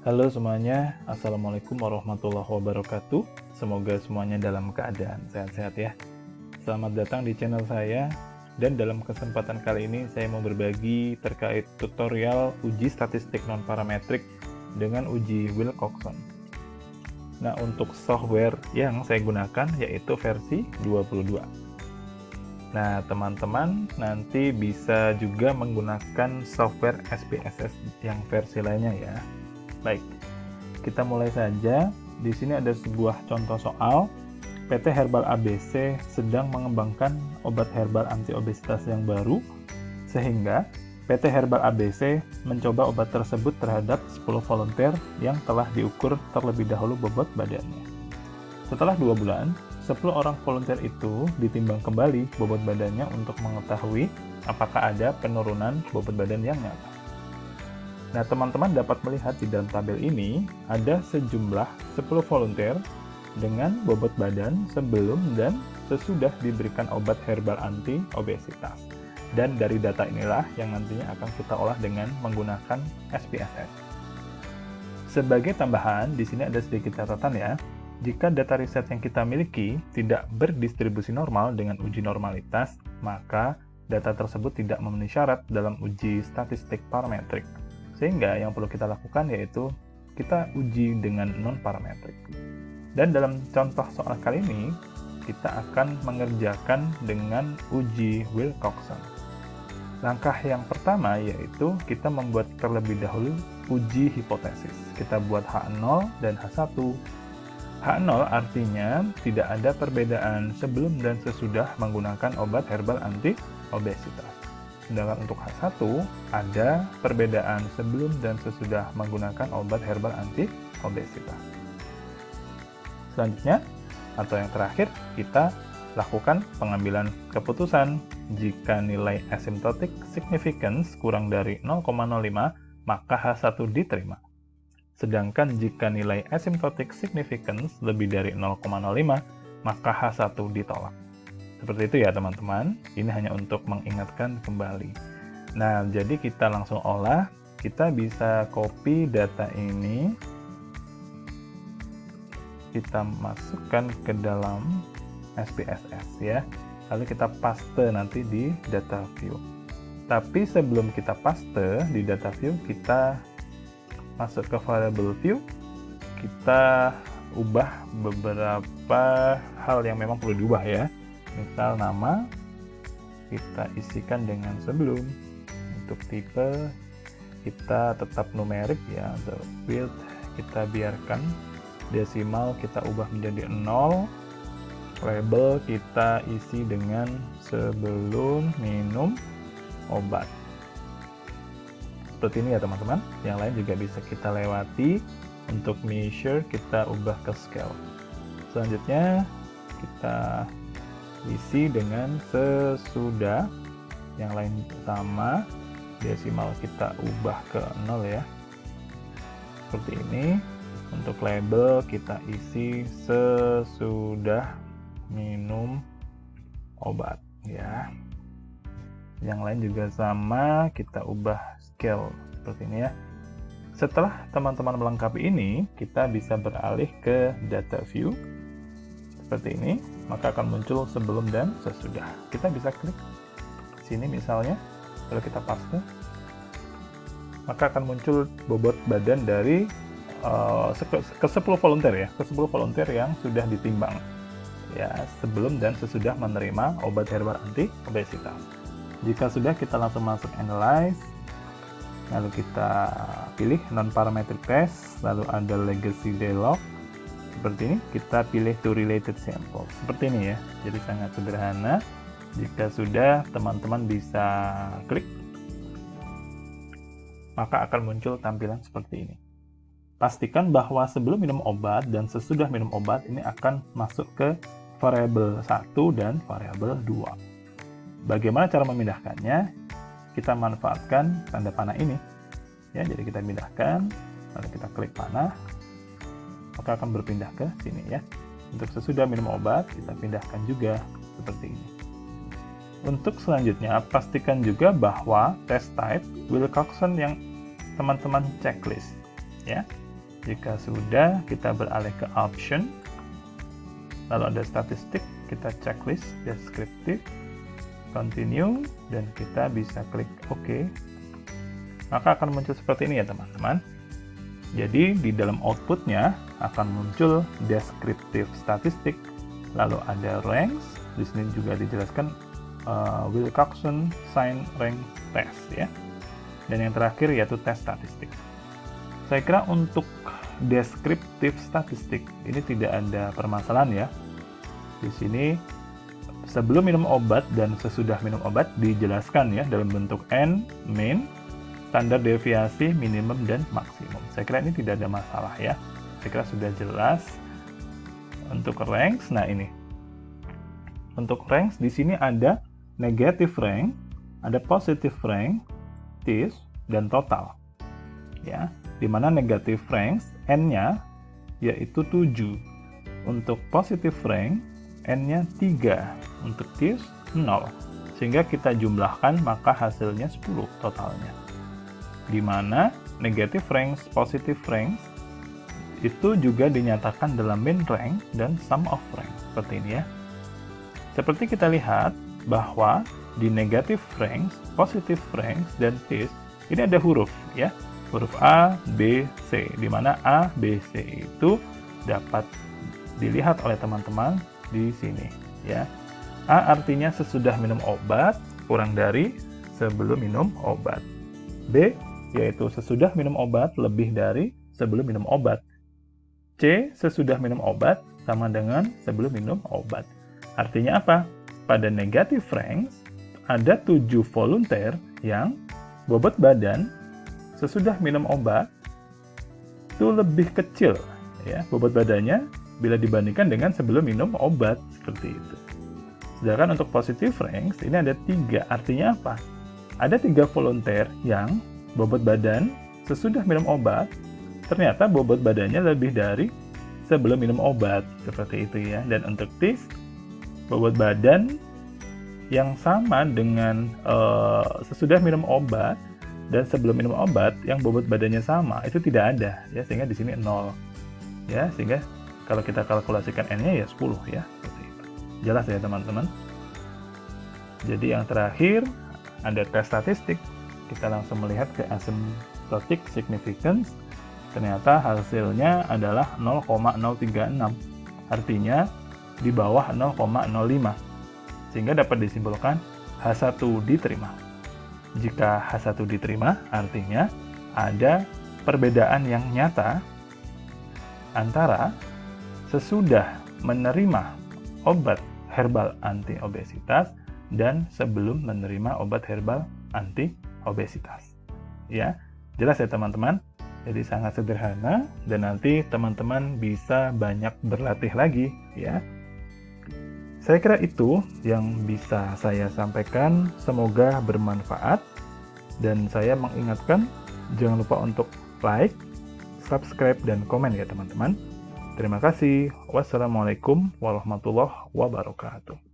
Halo semuanya, Assalamualaikum warahmatullahi wabarakatuh. Semoga semuanya dalam keadaan sehat-sehat ya. Selamat datang di channel saya, dan dalam kesempatan kali ini saya mau berbagi terkait tutorial uji statistik non-parametrik dengan uji Wilcoxon. Nah, untuk software yang saya gunakan yaitu versi 22. Nah, teman-teman nanti bisa juga menggunakan software SPSS yang versi lainnya ya. Baik, kita mulai saja. Di sini ada sebuah contoh soal. PT Herbal ABC sedang mengembangkan obat herbal anti-obesitas yang baru, sehingga PT Herbal ABC mencoba obat tersebut terhadap 10 volunteer yang telah diukur terlebih dahulu bobot badannya. Setelah 2 bulan, 10 orang volunteer itu ditimbang kembali bobot badannya untuk mengetahui apakah ada penurunan bobot badan yang nyata. Nah, teman-teman dapat melihat di dalam tabel ini ada sejumlah 10 volunteer dengan bobot badan sebelum dan sesudah diberikan obat herbal anti-obesitas. Dan dari data inilah yang nantinya akan kita olah dengan menggunakan SPSS. Sebagai tambahan, di sini ada sedikit catatan ya. Jika data riset yang kita miliki tidak berdistribusi normal dengan uji normalitas, maka data tersebut tidak memenuhi syarat dalam uji statistik parametrik. Sehingga yang perlu kita lakukan yaitu kita uji dengan non-parametrik. Dan dalam contoh soal kali ini, kita akan mengerjakan dengan uji Wilcoxon. Langkah yang pertama yaitu kita membuat terlebih dahulu uji hipotesis. Kita buat H0 dan H1. H0 artinya tidak ada perbedaan sebelum dan sesudah menggunakan obat herbal anti-obesitas. Sedangkan untuk H1 ada perbedaan sebelum dan sesudah menggunakan obat herbal anti-obesitas. Selanjutnya, atau yang terakhir, kita lakukan pengambilan keputusan. Jika nilai asymptotic significance kurang dari 0,05, maka H1 diterima. Sedangkan jika nilai asymptotic significance lebih dari 0,05, maka H1 ditolak. Seperti itu ya teman-teman, ini hanya untuk mengingatkan kembali. Nah, jadi kita langsung olah, kita bisa copy data ini, kita masukkan ke dalam SPSS ya, lalu kita paste nanti di data view. Tapi sebelum kita paste di data view, kita masuk ke variable view, kita ubah beberapa hal yang memang perlu diubah ya. Misal nama, kita isikan dengan sebelum. Untuk tipe, kita tetap numerik ya. Untuk field, kita biarkan desimal, kita ubah menjadi 0. Label kita isi dengan sebelum minum obat. Seperti ini ya teman-teman. Yang lain juga bisa kita lewati. Untuk measure, kita ubah ke scale. Selanjutnya, kita isi dengan sesudah. Yang lain sama. Desimal kita ubah ke 0 ya. Seperti ini. Untuk label, kita isi sesudah minum obat ya. Yang lain juga sama, kita ubah scale seperti ini ya. Setelah teman-teman melengkapi ini, kita bisa beralih ke data view seperti ini, maka akan muncul sebelum dan sesudah. Kita bisa klik sini misalnya, lalu kita paste, maka akan muncul bobot badan dari ke 10 volunteer ya, ke 10 volunteer yang sudah ditimbang ya, sebelum dan sesudah menerima obat herbal anti-obesitas. Jika sudah, kita langsung masuk analyze, lalu kita pilih non-parametric test, lalu ada legacy dialog seperti ini, kita pilih to related sample seperti ini ya. Jadi sangat sederhana. Jika sudah, teman-teman bisa klik, maka akan muncul tampilan seperti ini. Pastikan bahwa sebelum minum obat dan sesudah minum obat ini akan masuk ke variabel 1 dan variabel 2. Bagaimana cara memindahkannya? Kita manfaatkan tanda panah ini. Ya, jadi kita pindahkan, lalu kita klik panah, maka akan berpindah ke sini ya. Untuk sesudah minum obat, kita pindahkan juga seperti ini. Untuk selanjutnya, pastikan juga bahwa test type Wilcoxon yang teman-teman checklist ya. Jika sudah, kita beralih ke option. Lalu ada statistik, kita checklist, descriptive, continue, dan kita bisa klik OK. Maka akan muncul seperti ini ya teman-teman. Jadi di dalam outputnya akan muncul descriptive statistik, lalu ada ranks. Di sini juga dijelaskan Wilcoxon Sign Rank Test ya. Dan yang terakhir yaitu tes statistik. Saya kira untuk descriptive statistik ini tidak ada permasalahan ya. Di sini sebelum minum obat dan sesudah minum obat dijelaskan ya dalam bentuk N, mean, standar deviasi, minimum, dan maksimum. Saya kira ini tidak ada masalah ya. Saya kira sudah jelas. Untuk ranks, nah ini. Untuk ranks di sini ada negative rank, ada positive rank, TIS, dan total. Ya, di mana negative ranks N-nya yaitu 7. Untuk positive rank N-nya 3. Untuk TIS 0. Sehingga kita jumlahkan maka hasilnya 10 totalnya. Di mana negative ranks, positive ranks itu juga dinyatakan dalam mean rank dan sum of rank seperti ini ya. Seperti kita lihat bahwa di negative ranks, positive ranks, dan TIS ini ada huruf ya, huruf A, B, C, di mana A, B, C itu dapat dilihat oleh teman-teman di sini ya. A artinya sesudah minum obat kurang dari sebelum minum obat. B yaitu sesudah minum obat lebih dari sebelum minum obat. C, sesudah minum obat sama dengan sebelum minum obat. Artinya apa? Pada negative ranks, ada 7 volunteer yang bobot badan sesudah minum obat itu lebih kecil. Ya, bobot badannya bila dibandingkan dengan sebelum minum obat, seperti itu. Sedangkan untuk positive ranks, ini ada 3. Artinya apa? Ada 3 volunteer yang bobot badan sesudah minum obat, ternyata bobot badannya lebih dari sebelum minum obat, seperti itu ya. Dan untuk TIS, bobot badan yang sama dengan sesudah minum obat dan sebelum minum obat yang bobot badannya sama, itu tidak ada ya, sehingga di sini 0 ya, sehingga kalau kita kalkulasikan N-nya ya 10 ya, seperti itu. Jelas ya teman-teman. Jadi yang terakhir ada tes statistik. Kita langsung melihat ke asymptotic significance. Ternyata hasilnya adalah 0,036. Artinya di bawah 0,05. Sehingga dapat disimpulkan H1 diterima. Jika H1 diterima, artinya ada perbedaan yang nyata antara sesudah menerima obat herbal anti-obesitas dan sebelum menerima obat herbal anti-obesitas. Ya, jelas ya teman-teman? Jadi sangat sederhana dan nanti teman-teman bisa banyak berlatih lagi ya. Saya kira itu yang bisa saya sampaikan, semoga bermanfaat. Dan saya mengingatkan, jangan lupa untuk like, subscribe, dan komen ya teman-teman. Terima kasih. Wassalamualaikum warahmatullahi wabarakatuh.